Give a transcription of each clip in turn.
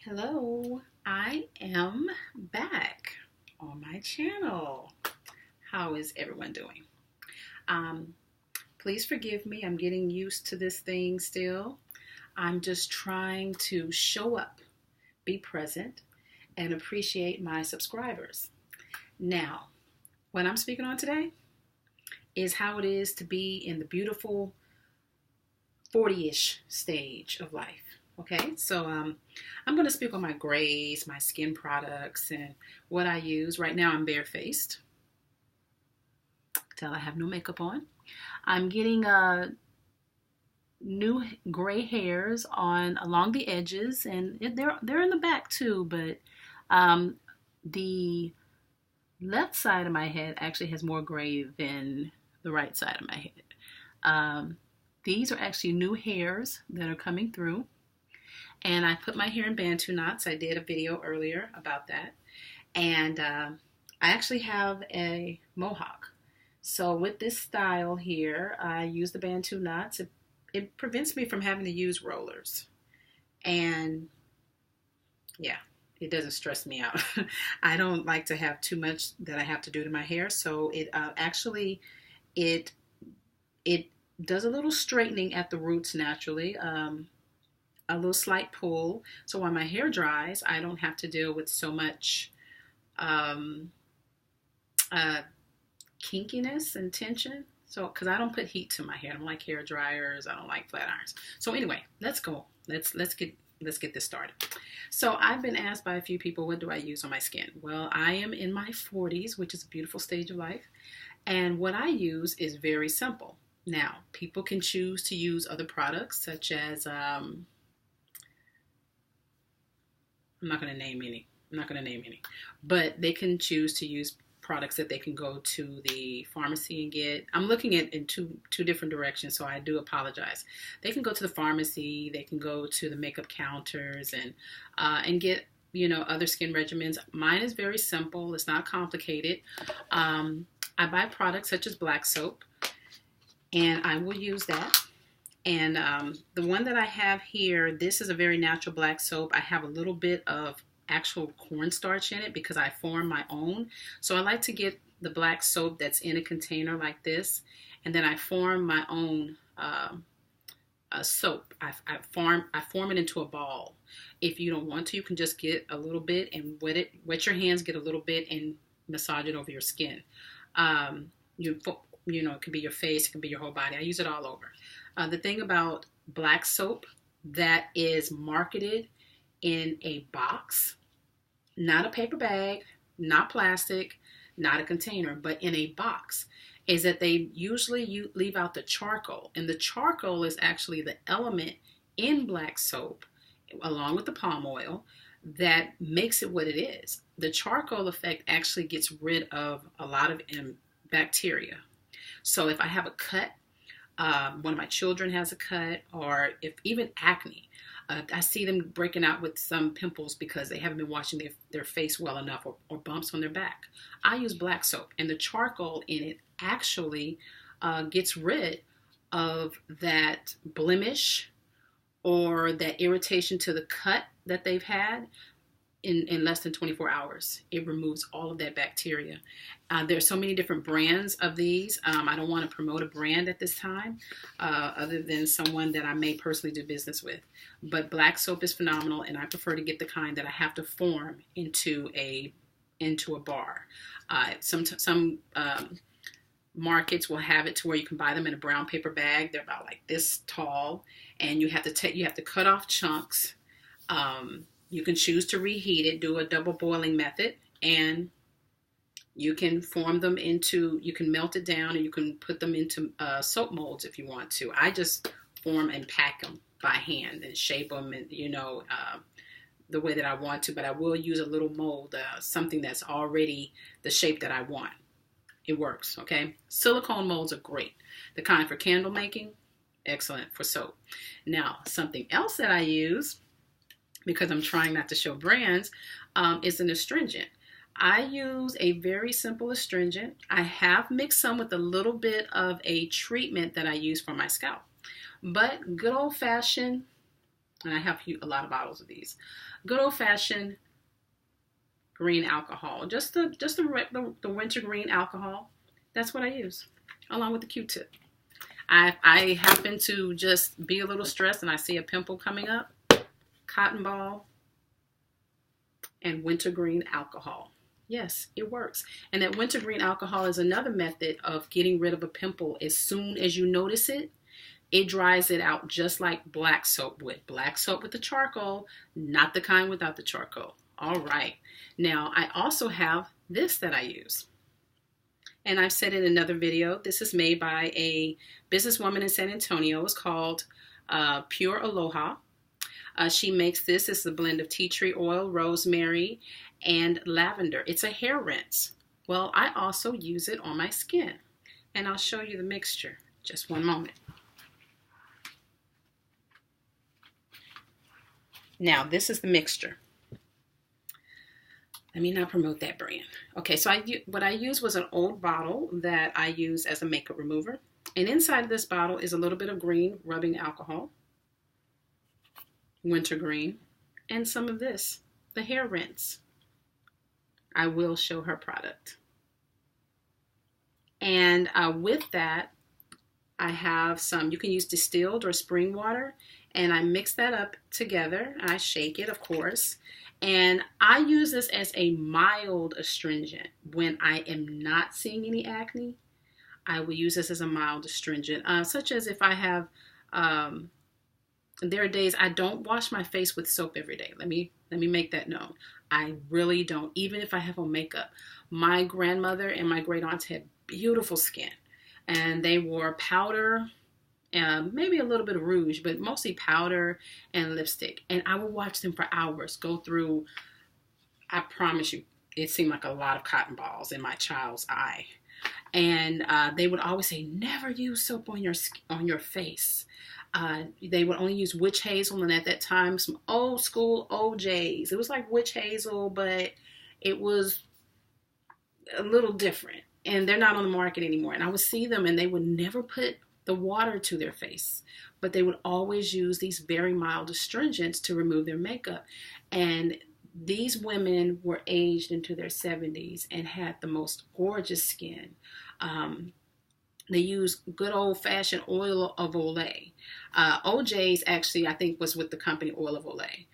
Hello, I am back on my channel. How is everyone doing? Um, Please forgive me. I'm getting used to this thing still. I'm just trying to show up, be present, and appreciate my subscribers. Now, what I'm speaking on today is how it is to be in the beautiful 40-ish stage of life. Okay, so I'm going to speak on my grays, my skin products, and what I use. Right now, I'm barefaced. Till I have no makeup on. I'm getting new gray hairs on along the edges, and they're in the back too. But the left side of my head actually has more gray than the right side of my head. These are actually new hairs that are coming through. And I put my hair in Bantu knots. I did a video earlier about that. And I actually have a mohawk. So with this style here, I use the Bantu knots. It prevents me from having to use rollers. And yeah, it doesn't stress me out. I don't like to have too much that I have to do to my hair. So it actually, it does a little straightening at the roots naturally. A little slight pull, so when my hair dries, I don't have to deal with so much kinkiness and tension. So, because I don't put heat to my hair, I don't like hair dryers, I don't like flat irons. So anyway, let's go. Let's get this started. So I've been asked by a few people, what do I use on my skin? Well, I am in my 40s, which is a beautiful stage of life, and what I use is very simple. Now, people can choose to use other products such as I'm not going to name any. But they can choose to use products that they can go to the pharmacy and get. I'm looking at in two different directions, so I do apologize. They can go to the pharmacy. They can go to the makeup counters and get other skin regimens. Mine is very simple. It's not complicated. I buy products such as black soap, and I will use that. And the one that I have here, this is a very natural black soap. I have a little bit of actual cornstarch in it because I form my own. So I like to get the black soap that's in a container like this, and then I form my own soap. I form it into a ball. If you don't want to, you can just get a little bit and wet your hands, get a little bit, and massage it over your skin. It can be your face, it can be your whole body. I use it all over. The thing about black soap that is marketed in a box, not a paper bag, not plastic, not a container, but in a box, is that they usually leave out the charcoal. And the charcoal is actually the element in black soap, along with the palm oil, that makes it what it is. The charcoal effect actually gets rid of a lot of bacteria. So if I have a cut, one of my children has a cut, or if even acne, I see them breaking out with some pimples because they haven't been washing their face well enough, or bumps on their back. I use black soap, and the charcoal in it actually gets rid of that blemish or that irritation to the cut that they've had. In less than 24 hours. It removes all of that bacteria. There's so many different brands of these. I don't want to promote a brand at this time other than someone that I may personally do business with. But black soap is phenomenal, and I prefer to get the kind that I have to form into a bar. Some markets will have it to where you can buy them in a brown paper bag. They're about like this tall, and you have to cut off chunks. You can choose to reheat it, do a double boiling method, and you can you can melt it down, and you can put them into soap molds if you want to. I just form and pack them by hand and shape them, and the way that I want to, but I will use a little mold, something that's already the shape that I want. It works, okay? Silicone molds are great. The kind for candle making, excellent for soap. Now, something else that I use, because I'm trying not to show brands, is an astringent. I use a very simple astringent. I have mixed some with a little bit of a treatment that I use for my scalp. But good old-fashioned And I have a lot of bottles of these. Good old-fashioned green alcohol. Just the wintergreen alcohol. That's what I use, along with the Q-tip. I happen to just be a little stressed and I see a pimple coming up. Cotton ball and wintergreen alcohol. Yes, it works. And that wintergreen alcohol is another method of getting rid of a pimple. As soon as you notice it, it dries it out just like black soap would. Black soap with the charcoal, not the kind without the charcoal. All right. Now, I also have this that I use. And I've said in another video, this is made by a businesswoman in San Antonio. It's called Pure Aloha. She makes this. It's a blend of tea tree oil, rosemary, and lavender. It's a hair rinse. Well, I also use it on my skin. And I'll show you the mixture. Just one moment. Now, this is the mixture. Let me not promote that brand. Okay, so what I used was an old bottle that I use as a makeup remover. And inside this bottle is a little bit of green rubbing alcohol, wintergreen, and some of this, the hair rinse. I will show her product. And with that, I have some, you can use distilled or spring water, and I mix that up together. I shake it, of course. And I use this as a mild astringent. When I am not seeing any acne, I will use this as a mild astringent, such as if I have, there are days I don't wash my face with soap every day. Let me make that known. I really don't, even if I have on makeup. My grandmother and my great aunts had beautiful skin, and they wore powder, maybe a little bit of rouge, but mostly powder and lipstick. And I would watch them for hours go through, I promise you, it seemed like a lot of cotton balls in my child's eye. And they would always say, never use soap on your face. They would only use witch hazel, and at that time, some old school OJs. It was like witch hazel, but it was a little different. And they're not on the market anymore. And I would see them, and they would never put the water to their face, but they would always use these very mild astringents to remove their makeup. And these women were aged into their 70s and had the most gorgeous skin. They used good old-fashioned oil of Olay. OJ's actually, I think, was with the company Oil of Olay.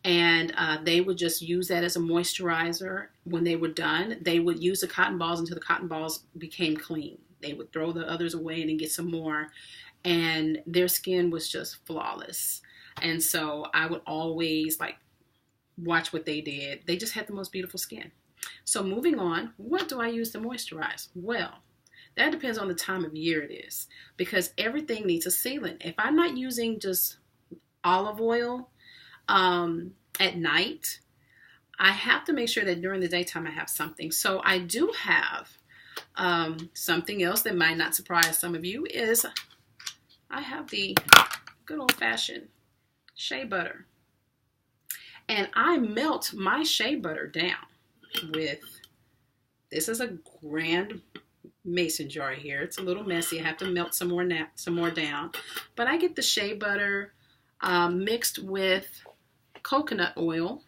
And they would just use that as a moisturizer. When they were done, they would use the cotton balls until the cotton balls became clean. They would throw the others away and then get some more. And their skin was just flawless. And so I would always watch what they did. They just had the most beautiful skin. So moving on, what do I use to moisturize? Well, that depends on the time of year it is, because everything needs a sealant. If I'm not using just olive oil at night, I have to make sure that during the daytime I have something. So I do have something else that might not surprise some of you is I have the good old-fashioned shea butter. And I melt my shea butter down with, this is a grand mason jar here. It's a little messy. I have to melt some more down. But I get the shea butter mixed with coconut oil.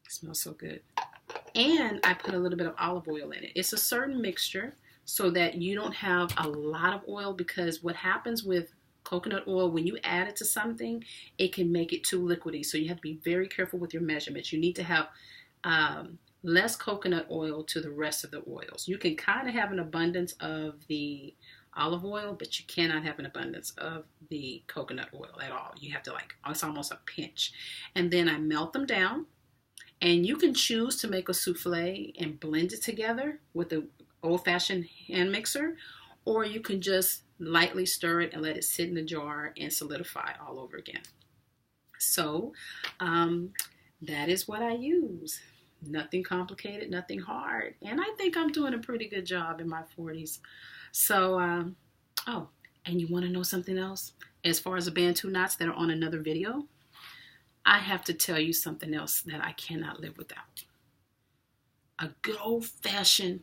It smells so good. And I put a little bit of olive oil in it. It's a certain mixture so that you don't have a lot of oil, because what happens with coconut oil, when you add it to something, it can make it too liquidy. So you have to be very careful with your measurements. You need to have less coconut oil to the rest of the oils. You can kind of have an abundance of the olive oil, but you cannot have an abundance of the coconut oil at all. You have to it's almost a pinch. And then I melt them down. And you can choose to make a souffle and blend it together with the old-fashioned hand mixer, or you can just lightly stir it and let it sit in the jar and solidify all over again. So that is what I use. Nothing complicated, nothing hard. And I think I'm doing a pretty good job in my 40s. So, oh, and you want to know something else? As far as the Bantu knots that are on another video, I have to tell you something else that I cannot live without. A good old-fashioned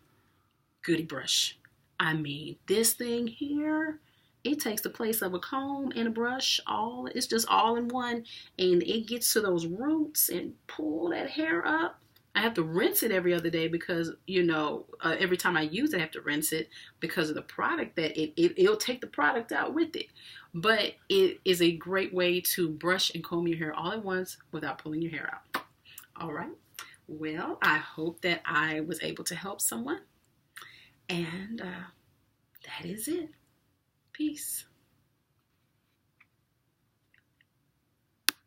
goodie brush. I mean, this thing here it takes the place of a comb and a brush. It's just all in one, and it gets to those roots and pull that hair up. I have to rinse it every other day because, every time I use it, I have to rinse it because of the product that it'll take the product out with it. But it is a great way to brush and comb your hair all at once without pulling your hair out. All right. Well, I hope that I was able to help someone. And that is it. Peace.